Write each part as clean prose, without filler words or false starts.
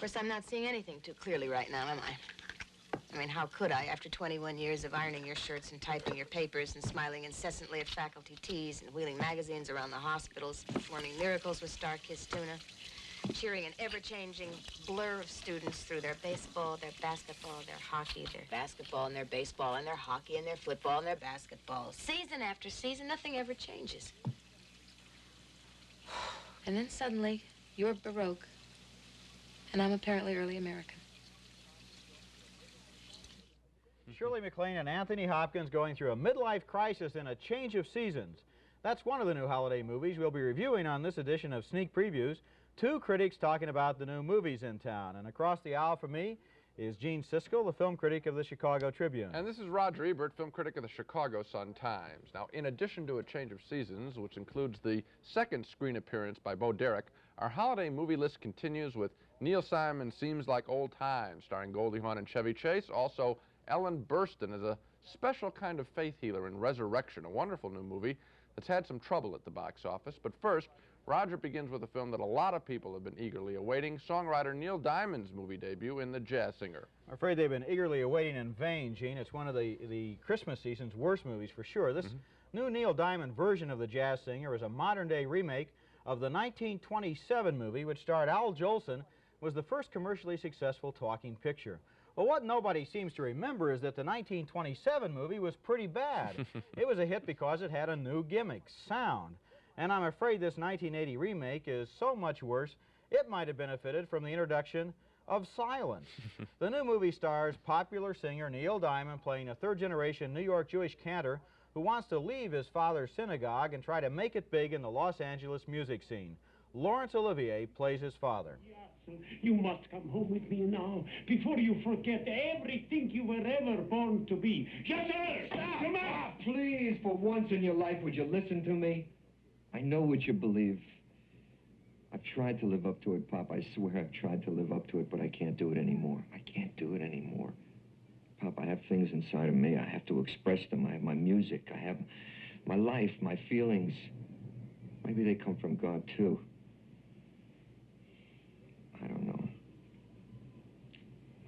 course, I'm not seeing anything too clearly right now, am I? I mean, how could I, after 21 years of ironing your shirts and typing your papers and smiling incessantly at faculty teas and wheeling magazines around the hospitals, performing miracles with star-kissed tuna, cheering an ever-changing blur of students through their baseball, their basketball, their hockey, their basketball, and their baseball, and their hockey, and their football, and their basketball. Season after season, nothing ever changes. And then suddenly, you're Baroque, and I'm apparently early American. Shirley MacLaine and Anthony Hopkins going through a midlife crisis and a change of seasons. That's one of the new holiday movies we'll be reviewing on this edition of Sneak Previews. Two critics talking about the new movies in town. And across the aisle from me is Gene Siskel, the film critic of the Chicago Tribune. And this is Roger Ebert, film critic of the Chicago Sun-Times. Now, in addition to a change of seasons, which includes the second screen appearance by Bo Derek, our holiday movie list continues with Neil Simon's Seems Like Old Times, starring Goldie Hawn and Chevy Chase. Also, Ellen Burstyn as a special kind of faith healer in Resurrection, a wonderful new movie that's had some trouble at the box office. But first, Roger begins with a film that a lot of people have been eagerly awaiting, songwriter Neil Diamond's movie debut in The Jazz Singer. I'm afraid they've been eagerly awaiting in vain, Gene. It's one of the Christmas season's worst movies for sure. This new Neil Diamond version of The Jazz Singer is a modern-day remake of the 1927 movie, which starred Al Jolson, was the first commercially successful talking picture. Well, what nobody seems to remember is that the 1927 movie was pretty bad. It was a hit because it had a new gimmick, sound. And I'm afraid this 1980 remake is so much worse, it might have benefited from the introduction of silence. The new movie stars popular singer Neil Diamond playing a third-generation New York Jewish cantor who wants to leave his father's synagogue and try to make it big in the Los Angeles music scene. Laurence Olivier plays his father. You must come home with me now, before you forget everything you were ever born to be. Yes, sir! Stop! Come on! Please, for once in your life, would you listen to me? I know what you believe. I've tried to live up to it, Pop. I swear I've tried to live up to it, but I can't do it anymore. I can't do it anymore. Pop, I have things inside of me. I have to express them. I have my music. I have my life, my feelings. Maybe they come from God, too. I don't know.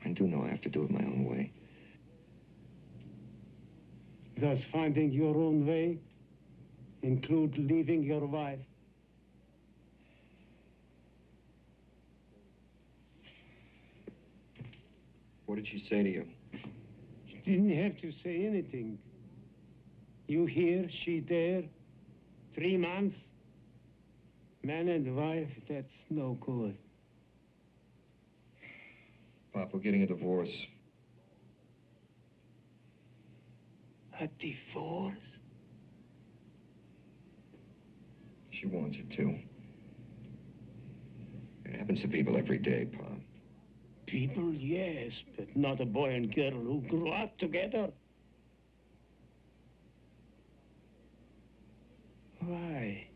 I do know I have to do it my own way. Does finding your own way include leaving your wife? What did she say to you? She didn't have to say anything. You here, she there, 3 months. Man and wife, that's no good. Pop, we're getting a divorce. A divorce? She wants it too. It happens to people every day, Pop. People, yes, but not a boy and girl who grew up together. Why?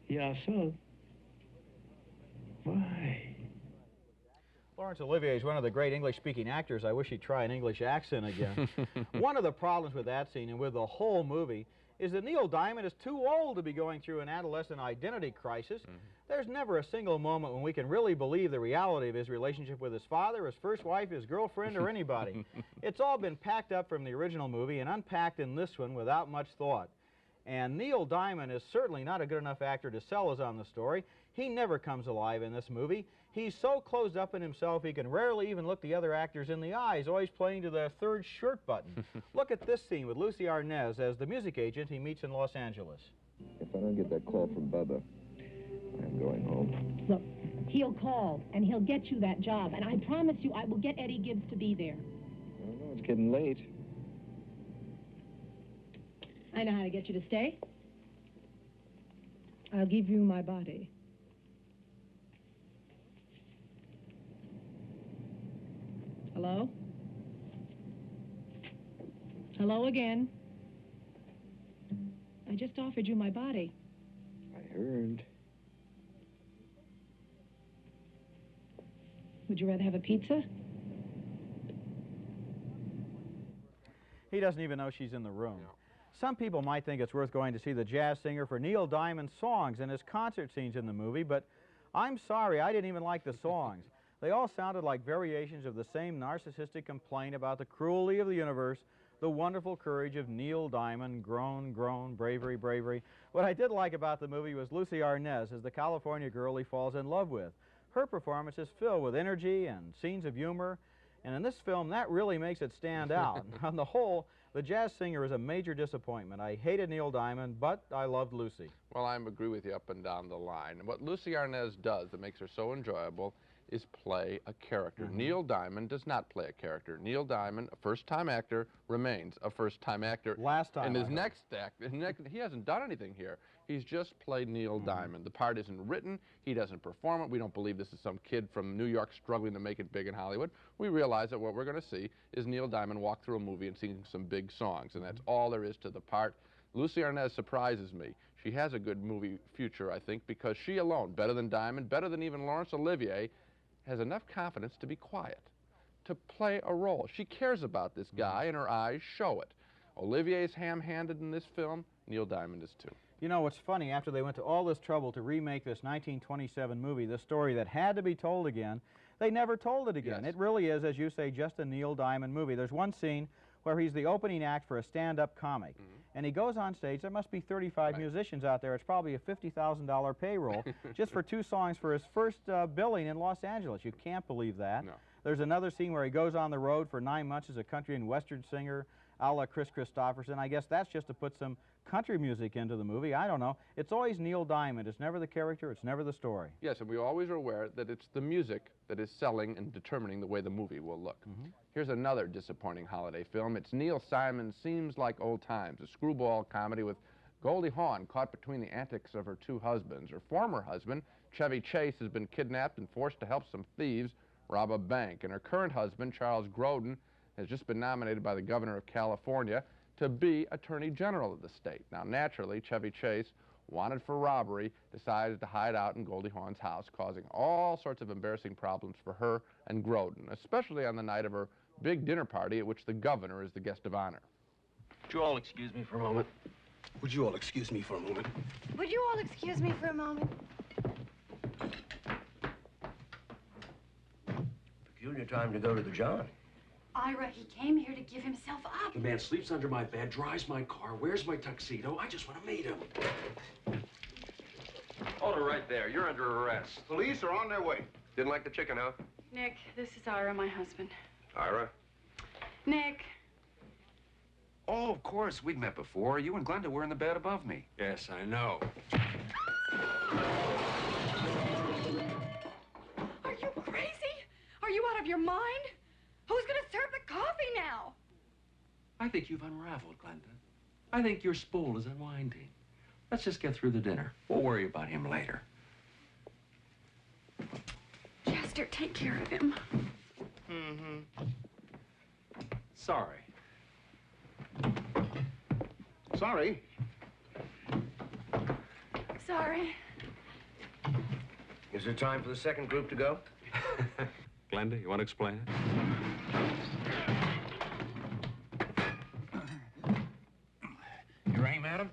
Yes, sir. Why? Laurence Olivier is one of the great English-speaking actors. I wish he'd try an English accent again. One of the problems with that scene and with the whole movie is that Neil Diamond is too old to be going through an adolescent identity crisis. There's never a single moment when we can really believe the reality of his relationship with his father, his first wife, his girlfriend, or anybody. It's all been packed up from the original movie and unpacked in this one without much thought. And Neil Diamond is certainly not a good enough actor to sell us on the story. He never comes alive in this movie. He's so closed up in himself he can rarely even look the other actors in the eyes, always playing to the third shirt button. Look at this scene with Lucie Arnaz as the music agent he meets in Los Angeles. If I don't get that call from Bubba, I'm going home. Look, he'll call, and he'll get you that job, and I promise you I will get Eddie Gibbs to be there. I don't know, it's getting late. I know how to get you to stay. I'll give you my body. Hello? Hello again. I just offered you my body. I heard. Would you rather have a pizza? He doesn't even know she's in the room. No. Some people might think it's worth going to see The Jazz Singer for Neil Diamond's songs and his concert scenes in the movie, but I'm sorry, I didn't even like the songs. They all sounded like variations of the same narcissistic complaint about the cruelty of the universe, the wonderful courage of Neil Diamond, groan, groan, bravery, bravery. What I did like about the movie was Lucie Arnaz as the California girl he falls in love with. Her performance is filled with energy and scenes of humor, and in this film, that really makes it stand out. On the whole, the jazz singer is a major disappointment. I hated Neil Diamond, but I loved Lucie. Well, I agree with you up and down the line. And what Lucie Arnaz does that makes her so enjoyable is play a character. Neil Diamond does not play a character. Neil Diamond, a first-time actor, remains a first-time actor. Last time. In his next act, he hasn't done anything here. He's just played Neil Diamond. The part isn't written. He doesn't perform it. We don't believe this is some kid from New York struggling to make it big in Hollywood. We realize that what we're going to see is Neil Diamond walk through a movie and sing some big songs, and that's all there is to the part. Lucie Arnaz surprises me. She has a good movie future, I think, because she alone, better than Diamond, better than even Laurence Olivier, has enough confidence to be quiet, to play a role. She cares about this guy, and her eyes show it. Olivier's ham-handed in this film. Neil Diamond is too. You know, what's funny, after they went to all this trouble to remake this 1927 movie, the story that had to be told again, they never told it again. Yes. It really is, as you say, just a Neil Diamond movie. There's one scene where he's the opening act for a stand-up comic. And he goes on stage. There must be 35 musicians out there. It's probably a $50,000 payroll just for 2 songs for his first billing in Los Angeles. You can't believe that. No. There's another scene where he goes on the road for 9 months as a country and western singer, a la Chris Christopherson. I guess that's just to put some country music into the movie. I don't know. It's always Neil Diamond. It's never the character. It's never the story. Yes, and we always are aware that it's the music that is selling and determining the way the movie will look. Here's another disappointing holiday film. It's Neil Simon's Seems Like Old Times, a screwball comedy with Goldie Hawn caught between the antics of her 2 husbands. Her former husband, Chevy Chase, has been kidnapped and forced to help some thieves rob a bank. And her current husband, Charles Grodin, has just been nominated by the governor of California to be Attorney General of the state. Now, naturally, Chevy Chase, wanted for robbery, decided to hide out in Goldie Hawn's house, causing all sorts of embarrassing problems for her and Grodin, especially on the night of her big dinner party at which the governor is the guest of honor. Would you all excuse me for a moment? Would you all excuse me for a moment? Would you all excuse me for a moment? Peculiar time to go to the John. Ira, he came here to give himself up. The man sleeps under my bed, drives my car, wears my tuxedo. I just want to meet him. Hold it right there. You're under arrest. Police are on their way. Didn't like the chicken, huh? Nick, this is Ira, my husband. Ira? Nick. Oh, of course. We've met before. You and Glenda were in the bed above me. Yes, I know. Are you crazy? Are you out of your mind? Who's gonna serve the coffee now? I think you've unraveled, Glenda. I think your spool is unwinding. Let's just get through the dinner. We'll worry about him later. Chester, take care of him. Sorry. Sorry. Sorry. Is it time for the second group to go? Glenda, you want to explain it? You rang, madam?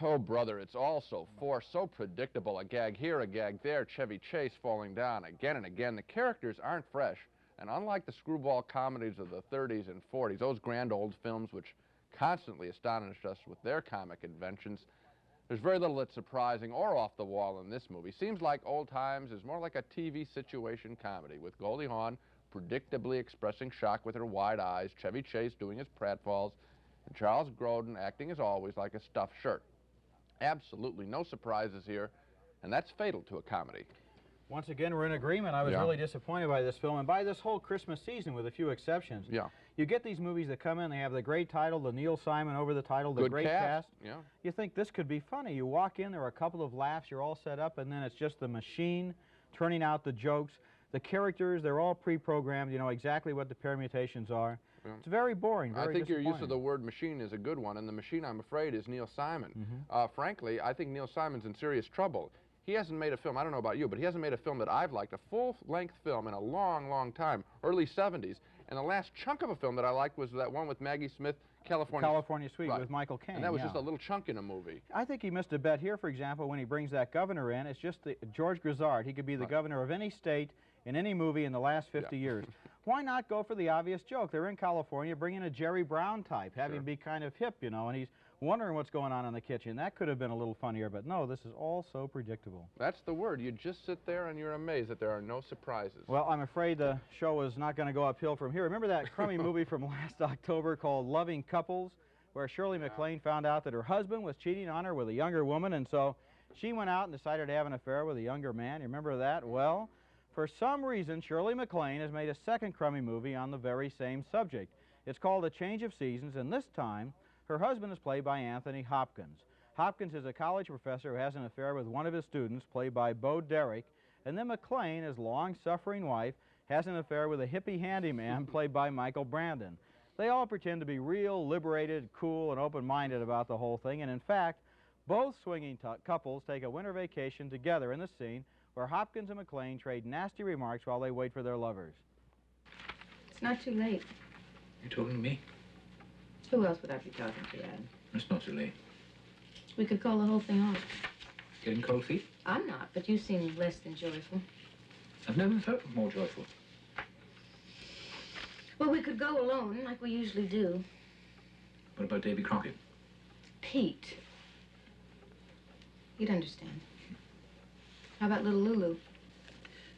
Oh, brother, it's all so forced, so predictable. A gag here, a gag there, Chevy Chase falling down again and again. The characters aren't fresh. And unlike the screwball comedies of the 30s and 40s, those grand old films which constantly astonished us with their comic inventions, there's very little that's surprising or off the wall in this movie. Seems like Old Times is more like a TV situation comedy, with Goldie Hawn predictably expressing shock with her wide eyes, Chevy Chase doing his pratfalls, and Charles Grodin acting as always like a stuffed shirt. Absolutely no surprises here, and that's fatal to a comedy. Once again, we're in agreement. I was really disappointed by this film, and by this whole Christmas season, with a few exceptions. Yeah. You get these movies that come in, they have the great title, the Neil Simon over the title, the great cast. Yeah. You think this could be funny. You walk in, there are a couple of laughs, you're all set up, and then it's just the machine turning out the jokes. The characters, they're all pre-programmed. You know exactly what the permutations are. Yeah. It's very boring, very I think your use of the word machine is a good one, and the machine, I'm afraid, is Neil Simon. Frankly, I think Neil Simon's in serious trouble. He hasn't made a film, I don't know about you, but he hasn't made a film that I've liked, a full-length film in a long, long time, early 70s. And the last chunk of a film that I liked was that one with Maggie Smith, California Suite right. with Michael Caine. And that was yeah. just a little chunk in a movie. I think he missed a bet here, for example, when he brings that governor in. It's just George Grizzard. He could be the governor of any state in any movie in the last 50 years. Why not go for the obvious joke? They're in California, bring in a Jerry Brown type, have him be kind of hip, you know, and he's wondering what's going on in the kitchen. That could have been a little funnier, but no, this is all so predictable. That's the word. You just sit there and you're amazed that there are no surprises. Well, I'm afraid the show is not going to go uphill from here. Remember that crummy movie from last October called Loving Couples, where Shirley MacLaine found out that her husband was cheating on her with a younger woman, and so she went out and decided to have an affair with a younger man. You remember that? Well, for some reason, Shirley MacLaine has made a second crummy movie on the very same subject. It's called A Change of Seasons, and this time, her husband is played by Anthony Hopkins. Hopkins is a college professor who has an affair with one of his students, played by Bo Derek, and then MacLaine, his long-suffering wife, has an affair with a hippie handyman, played by Michael Brandon. They all pretend to be real, liberated, cool, and open-minded about the whole thing, and in fact, both swinging couples take a winter vacation together in the scene where Hopkins and MacLaine trade nasty remarks while they wait for their lovers. It's not too late. You talking to me? Who else would I be talking to, Adam? It's not too late. We could call the whole thing off. Getting cold feet? I'm not, but you seem less than joyful. I've never felt more joyful. Well, we could go alone, like we usually do. What about Davy Crockett? Pete. You'd understand. How about little Lulu?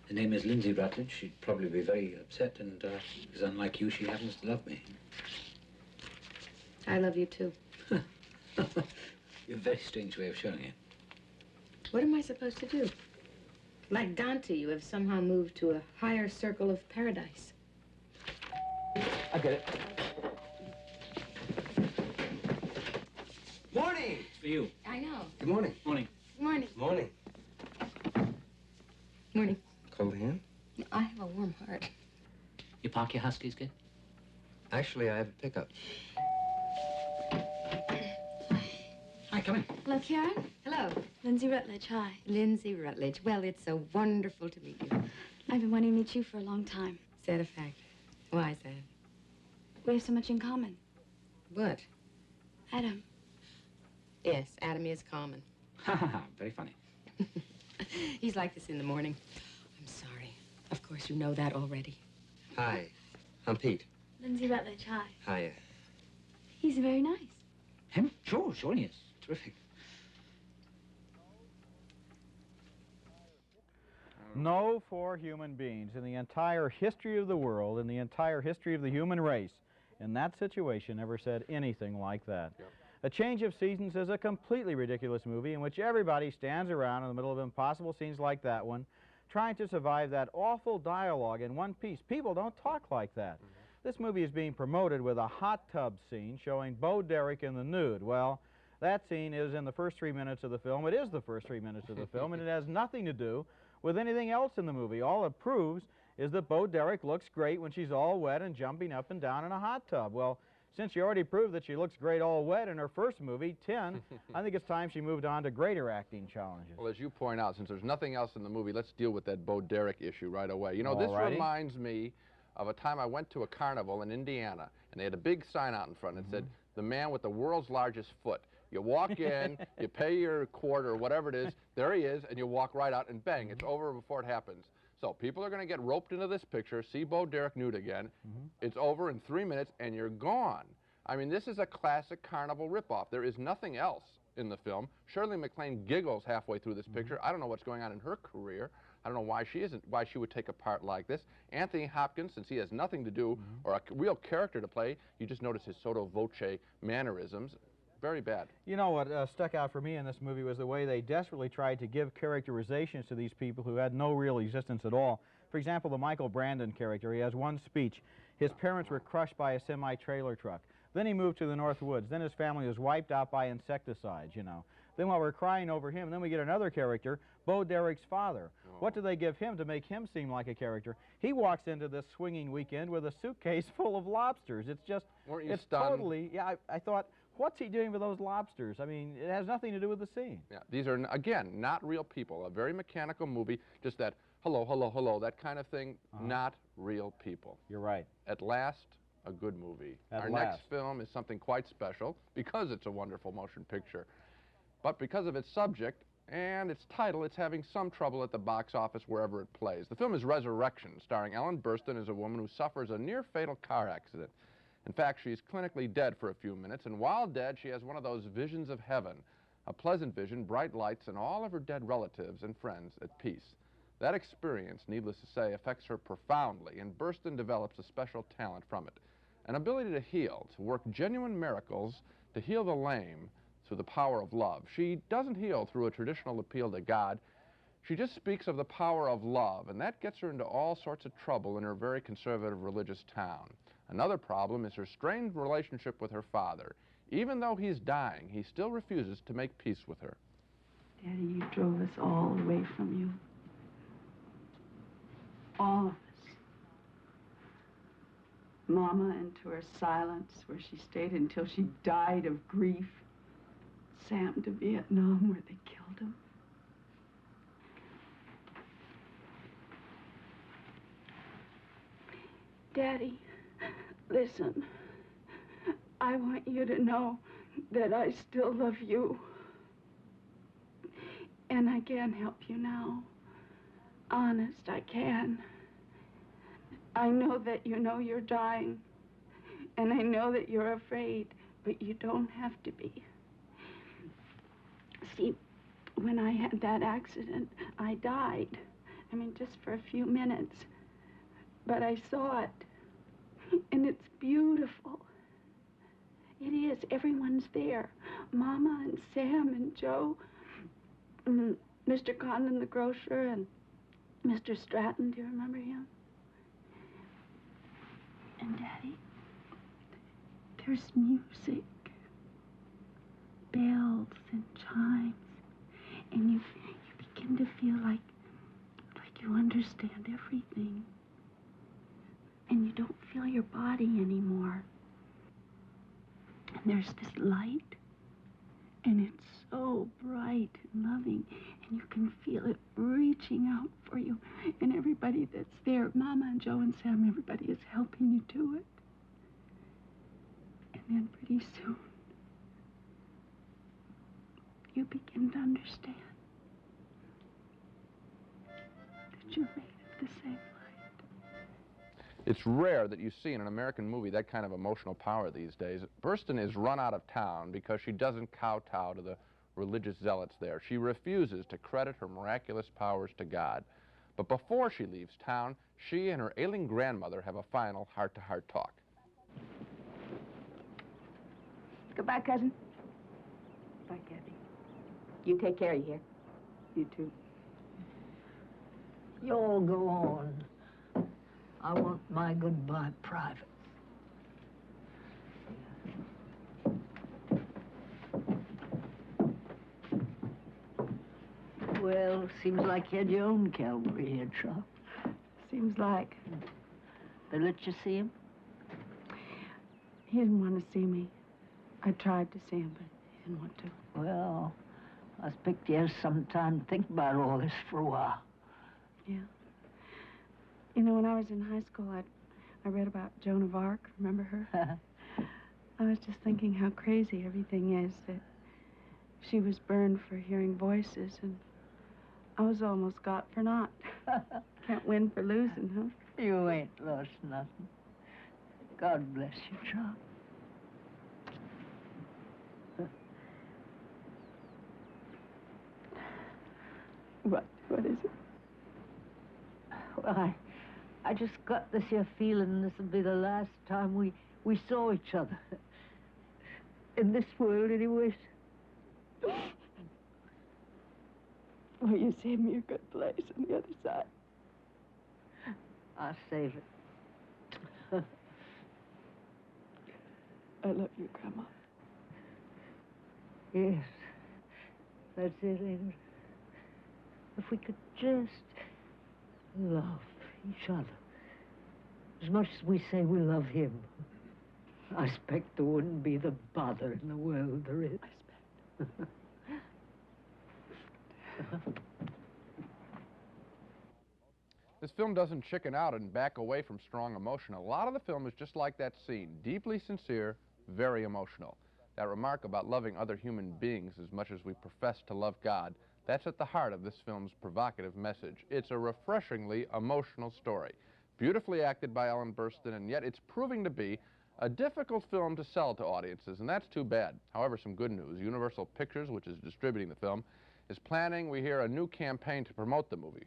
The name is Lindsay Rutledge. She'd probably be very upset, and because unlike you, she happens to love me. I love you, too. You have a very strange way of showing it. What am I supposed to do? Like Dante, you have somehow moved to a higher circle of paradise. I get it. Morning! It's for you. I know. Good morning. Morning. Good morning. Morning. Morning. Cold hand? I have a warm heart. You park your Huskies good? Actually, I have a pickup. Hi, come in. Hello, Karen. Hello. Lindsay Rutledge, hi. Lindsay Rutledge. Well, it's so wonderful to meet you. I've been wanting to meet you for a long time. Is that a fact? Why is that? We have so much in common. What? Adam. Yes, Adam is common. Ha ha ha, very funny. He's like this in the morning. I'm sorry. Of course, you know that already. Hi, I'm Pete. Lindsay Rutledge, hi. Hiya. He's very nice. Him? Sure he is. Terrific. No four human beings in the entire history of the world, in the entire history of the human race, in that situation ever said anything like that. Yep. A Change of Seasons is a completely ridiculous movie in which everybody stands around in the middle of impossible scenes like that one, trying to survive that awful dialogue in one piece. People don't talk like that. This movie is being promoted with a hot tub scene showing Bo Derek in the nude. Well, that scene is in the first 3 minutes of the film. It is the first 3 minutes of the film, and it has nothing to do with anything else in the movie. All it proves is that Bo Derek looks great when she's all wet and jumping up and down in a hot tub. Well, since she already proved that she looks great all wet in her first movie, 10, I think it's time she moved on to greater acting challenges. Well, as you point out, since there's nothing else in the movie, let's deal with that Bo Derek issue right away. You know, this reminds me of a time I went to a carnival in Indiana, and they had a big sign out in front that said, "The man with the world's largest foot." You walk in, you pay your quarter or whatever it is, there he is, and you walk right out, and bang, it's over before it happens. So people are going to get roped into this picture, see Bo Derek nude again, it's over in 3 minutes, and you're gone. I mean, this is a classic carnival ripoff. There is nothing else in the film. Shirley MacLaine giggles halfway through this picture. I don't know what's going on in her career. I don't know why she would take a part like this. Anthony Hopkins, since he has nothing to do or a real character to play, you just notice his sotto voce mannerisms. Very bad. You know what stuck out for me in this movie was the way they desperately tried to give characterizations to these people who had no real existence at all. For example, the Michael Brandon character, he has one speech. His parents were crushed by a semi-trailer truck. Then he moved to the North Woods. Then his family was wiped out by insecticides, you know. Then while we're crying over him, then we get another character, Bo Derek's father. What do they give him to make him seem like a character? He walks into this swinging weekend with a suitcase full of lobsters. It's just, it's totally, yeah, I thought, what's he doing with those lobsters? I mean, it has nothing to do with the scene. Yeah, these are, again, not real people. A very mechanical movie, just that hello, hello, hello, that kind of thing, not real people. You're right. At last, a good movie. At Our last. next film is something quite special because it's a wonderful motion picture. But because of its subject and its title, it's having some trouble at the box office wherever it plays. The film is Resurrection, starring Ellen Burstyn as a woman who suffers a near-fatal car accident. In fact, she's clinically dead for a few minutes, and while dead, she has one of those visions of heaven, a pleasant vision, bright lights, and all of her dead relatives and friends at peace. That experience, needless to say, affects her profoundly, and Burstyn develops a special talent from it, an ability to heal, to work genuine miracles, to heal the lame through the power of love. She doesn't heal through a traditional appeal to God. She just speaks of the power of love, and that gets her into all sorts of trouble in her very conservative religious town. Another problem is her strained relationship with her father. Even though he's dying, he still refuses to make peace with her. Daddy, you drove us all away from you. All of us. Mama into her silence, where she stayed until she died of grief. Sam to Vietnam, where they killed him. Daddy, listen. I want you to know that I still love you. And I can help you now. Honest, I can. I know that you know you're dying. And I know that you're afraid, but you don't have to be. See, when I had that accident, I died. I mean, just for a few minutes. But I saw it. And it's beautiful. It is. Everyone's there. Mama and Sam and Joe, and Mr. Condon, the grocer, and Mr. Stratton. Do you remember him? And Daddy, there's music, bells and chimes, and you begin to feel like you understand everything, and you don't feel your body anymore. And there's this light, and it's so bright and loving, and you can feel it reaching out for you. And everybody that's there, Mama and Joe and Sam, everybody is helping you do it. And then pretty soon, you begin to understand that you're made of the same light. It's rare that you see in an American movie that kind of emotional power these days. Burstyn is run out of town because she doesn't kowtow to the religious zealots there. She refuses to credit her miraculous powers to God. But before she leaves town, she and her ailing grandmother have a final heart-to-heart talk. Goodbye, cousin. Bye, Kathy. You take care, you hear? You too. You all go on. I want my goodbye private. Well, seems like you had your own cavalry here, Chuck. Seems like. They let you see him? He didn't want to see me. I tried to see him, but he didn't want to. Well, I expect you have some time to think about all this for a while. Yeah. You know, when I was in high school, I read about Joan of Arc. Remember her? I was just thinking how crazy everything is, that she was burned for hearing voices, and I was almost got for naught. Can't win for losing, huh? You ain't lost nothing. God bless you, Chuck. What is it? Well, I just got this here feeling this will be the last time we saw each other. In this world, anyways. Well, you saved me a good place on the other side. I'll save it. I love you, Grandma. Yes. That's it, ain't it? If we could just love each other as much as we say we love him, I expect there wouldn't be the bother in the world there is. I expect. This film doesn't chicken out and back away from strong emotion. A lot of the film is just like that scene, deeply sincere, very emotional. That remark about loving other human beings as much as we profess to love God, that's at the heart of this film's provocative message. It's a refreshingly emotional story, beautifully acted by Ellen Burstyn, and yet it's proving to be a difficult film to sell to audiences, and that's too bad. However, some good news. Universal Pictures, which is distributing the film, is planning, we hear, a new campaign to promote the movie.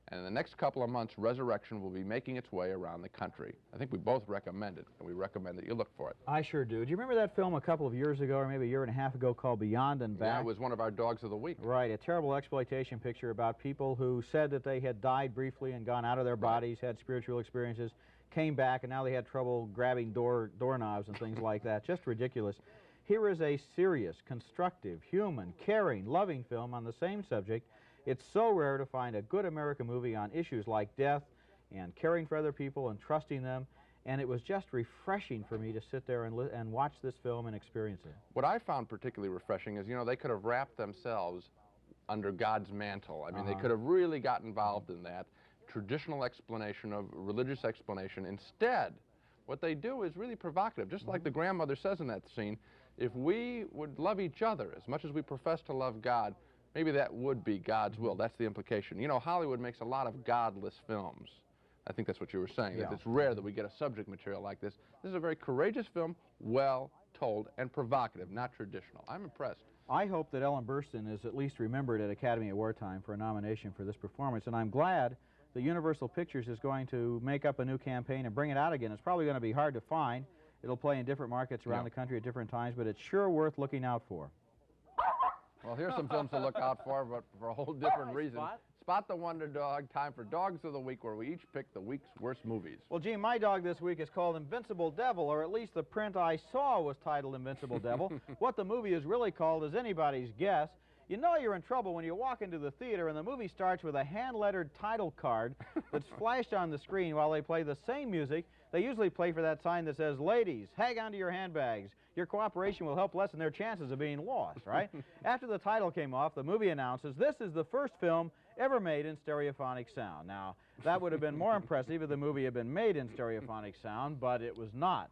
And in the next couple of months, Resurrection will be making its way around the country. I think we both recommend it, and we recommend that you look for it. I sure do. Do you remember that film a couple of years ago, or maybe a year and a half ago, called Beyond and Back? Yeah, it was one of our dogs of the week. Right, a terrible exploitation picture about people who said that they had died briefly and gone out of their bodies, had spiritual experiences, came back, and now they had trouble grabbing doorknobs and things like that. Just ridiculous. Here is a serious, constructive, human, caring, loving film on the same subject. It's so rare to find a good American movie on issues like death and caring for other people and trusting them, and it was just refreshing for me to sit there and watch this film and experience it. What I found particularly refreshing is, you know, they could have wrapped themselves under God's mantle. I mean, they could have really got involved in that traditional explanation of religious explanation. Instead, what they do is really provocative. Just like the grandmother says in that scene, if we would love each other as much as we profess to love God, maybe that would be God's will. That's the implication. You know, Hollywood makes a lot of godless films. I think that's what you were saying, that it's rare that we get a subject material like this. This is a very courageous film, well told, and provocative, not traditional. I'm impressed. I hope that Ellen Burstyn is at least remembered at Academy Award time for a nomination for this performance, and I'm glad that Universal Pictures is going to make up a new campaign and bring it out again. It's probably going to be hard to find. It'll play in different markets around the country at different times, but it's sure worth looking out for. Well, here's some films to look out for, but for a whole different reason. Spot the Wonder Dog, time for Dogs of the Week, where we each pick the week's worst movies. Well, Gene, my dog this week is called Invincible Devil, or at least the print I saw was titled Invincible Devil. What the movie is really called is anybody's guess. You know you're in trouble when you walk into the theater and the movie starts with a hand-lettered title card that's flashed on the screen while they play the same music. They usually play for that sign that says, "Ladies, hang on to your handbags. Your cooperation will help lessen their chances of being lost," right? After the title came off, the movie announces, "This is the first film ever made in stereophonic sound." Now, that would have been more impressive if the movie had been made in stereophonic sound, but it was not.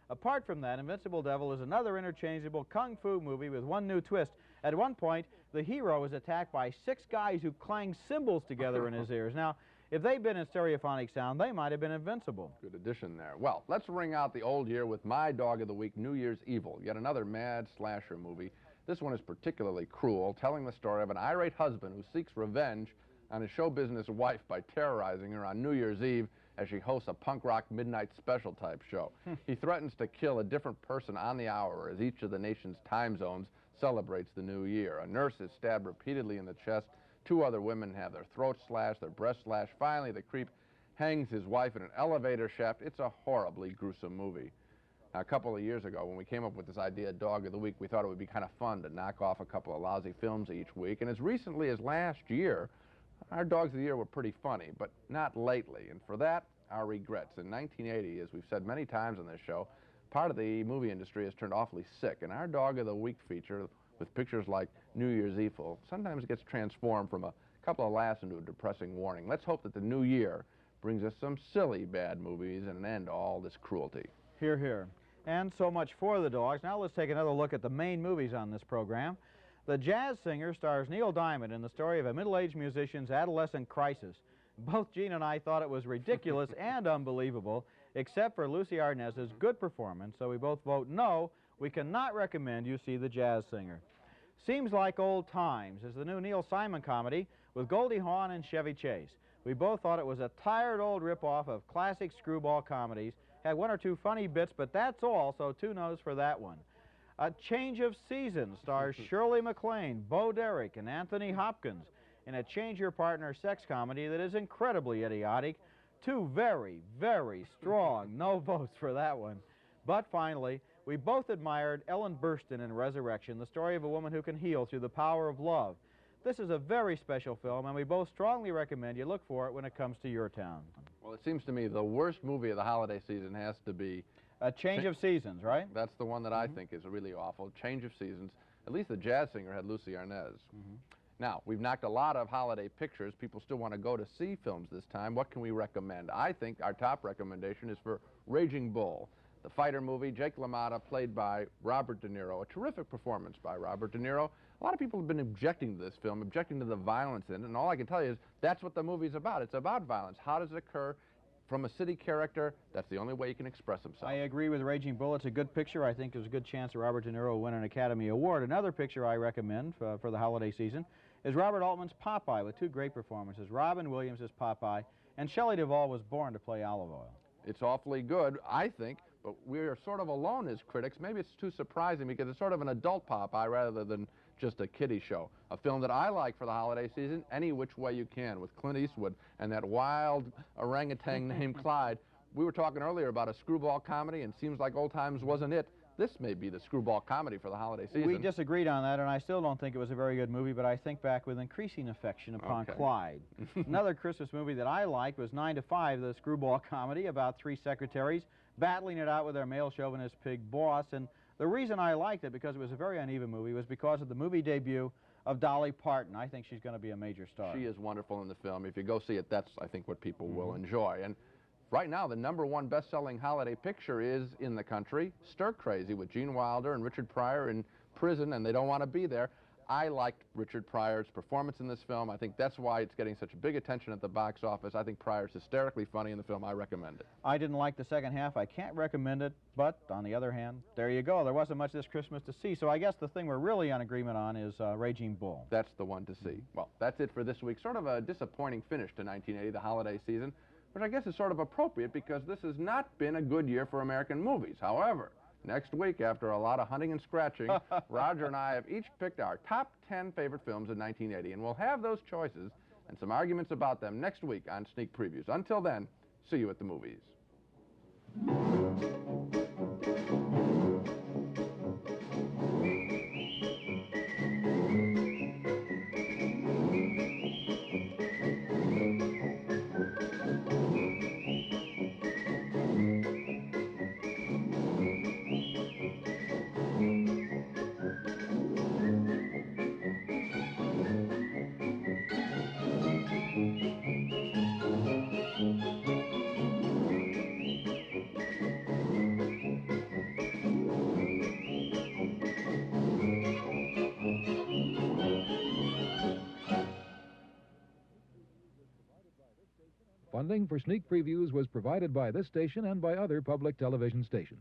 Apart from that, Invincible Devil is another interchangeable kung fu movie with one new twist. At one point, the hero is attacked by 6 guys who clang cymbals together in his ears. Now, if they'd been in stereophonic sound, they might have been invincible. Good addition there. Well, let's ring out the old year with my dog of the week, New Year's Evil, yet another mad slasher movie. This one is particularly cruel, telling the story of an irate husband who seeks revenge on his show business wife by terrorizing her on New Year's Eve as she hosts a punk rock midnight special type show. He threatens to kill a different person on the hour as each of the nation's time zones celebrates the new year. A nurse is stabbed repeatedly in the chest. 2 other women have their throats slashed, their breasts slashed. Finally, the creep hangs his wife in an elevator shaft. It's a horribly gruesome movie. Now, a couple of years ago, when we came up with this idea, Dog of the Week, we thought it would be kind of fun to knock off a couple of lousy films each week. And as recently as last year, our Dogs of the Year were pretty funny, but not lately. And for that, our regrets. In 1980, as we've said many times on this show, part of the movie industry has turned awfully sick. And our Dog of the Week feature, with pictures like New Year's Evil, sometimes gets transformed from a couple of laughs into a depressing warning. Let's hope that the new year brings us some silly bad movies and an end to all this cruelty. Hear, hear. And so much for the dogs. Now let's take another look at the main movies on this program. The Jazz Singer stars Neil Diamond in the story of a middle-aged musician's adolescent crisis. Both Gene and I thought it was ridiculous and unbelievable, except for Lucie Arnaz's good performance, so we both vote no. We cannot recommend you see The Jazz Singer. Seems Like Old Times is the new Neil Simon comedy with Goldie Hawn and Chevy Chase. We both thought it was a tired old ripoff of classic screwball comedies, had 1 or 2 funny bits, but that's all, so 2 no's for that one. A Change of Seasons stars Shirley MacLaine, Bo Derek, and Anthony Hopkins in a change-your-partner sex comedy that is incredibly idiotic. 2 very, very strong no votes for that one. But finally, we both admired Ellen Burstyn in Resurrection, the story of a woman who can heal through the power of love. This is a very special film, and we both strongly recommend you look for it when it comes to your town. Well, it seems to me the worst movie of the holiday season has to be A Change of Seasons, right? That's the one that I think is really awful. Change of Seasons. At least The Jazz Singer had Lucie Arnaz. Now, we've knocked a lot of holiday pictures. People still want to go to see films this time. What can we recommend? I think our top recommendation is for Raging Bull, the fighter movie. Jake LaMotta, played by Robert De Niro. A terrific performance by Robert De Niro. A lot of people have been objecting to this film, objecting to the violence in it, and all I can tell you is that's what the movie's about. It's about violence. How does it occur? From a city character, that's the only way he can express himself. I agree with Raging Bull. It's a good picture. I think there's a good chance that Robert De Niro will win an Academy Award. Another picture I recommend for the holiday season is Robert Altman's Popeye, with two great performances. Robin Williams as Popeye, and Shelley Duvall was born to play Olive Oyl. It's awfully good, I think, but we're sort of alone as critics. Maybe it's too surprising because it's sort of an adult Popeye rather than just a kiddie show. A film that I like for the holiday season, Any Which Way You Can, with Clint Eastwood and that wild orangutan named Clyde. We were talking earlier about a screwball comedy, and seems like Old Times wasn't it. This may be the screwball comedy for the holiday season. We disagreed on that, and I still don't think it was a very good movie, but I think back with increasing affection upon Clyde. Another Christmas movie that I liked was 9 to 5, the screwball comedy about three secretaries battling it out with their male chauvinist pig boss. And the reason I liked it, because it was a very uneven movie, was because of the movie debut of Dolly Parton. I think she's going to be a major star. She is wonderful in the film. If you go see it, that's, I think, what people will enjoy. And right now, the #1 best-selling holiday picture is in the country, Stir Crazy, with Gene Wilder and Richard Pryor in prison, and they don't want to be there. I liked Richard Pryor's performance in this film. I think that's why it's getting such big attention at the box office. I think Pryor's hysterically funny in the film. I recommend it. I didn't like the second half. I can't recommend it, but on the other hand, there you go. There wasn't much this Christmas to see, so I guess the thing we're really in agreement on is Raging Bull. That's the one to see. Well, that's it for this week. Sort of a disappointing finish to 1980, the holiday season, which I guess is sort of appropriate because this has not been a good year for American movies. However, next week, after a lot of hunting and scratching, Roger and I have each picked our top 10 favorite films of 1980, and we'll have those choices and some arguments about them next week on Sneak Previews. Until then, see you at the movies. Funding for Sneak Previews was provided by this station and by other public television stations.